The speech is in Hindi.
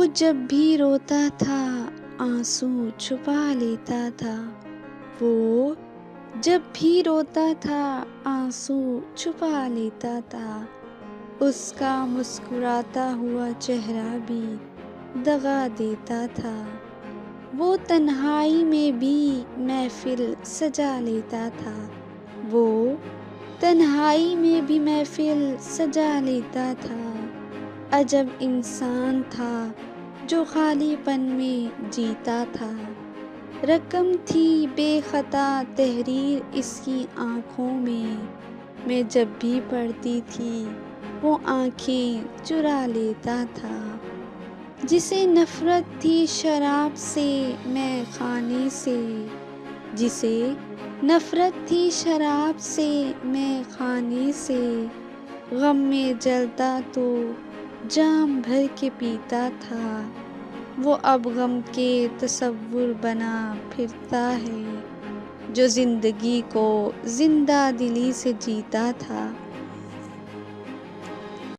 वो जब भी रोता था आंसू छुपा लेता था। वो जब भी रोता था आंसू छुपा लेता था। उसका मुस्कुराता हुआ चेहरा भी दगा देता था। वो तन्हाई में भी महफिल सजा लेता था। वो तन्हाई में भी महफिल सजा लेता था। अजब इंसान था जो खालीपन में जीता था। रकम थी बेखता तहरीर इसकी आँखों में। मैं जब भी पढ़ती थी वो आँखें चुरा लेता था। जिसे नफ़रत थी शराब से मैं खाने से। जिसे नफ़रत थी शराब से मैं खाने से। गम में जलता तो जाम भर के पीता था। वो अब गम के तसव्वुर बना फिरता है जो ज़िंदगी को ज़िंदा दिली से जीता था।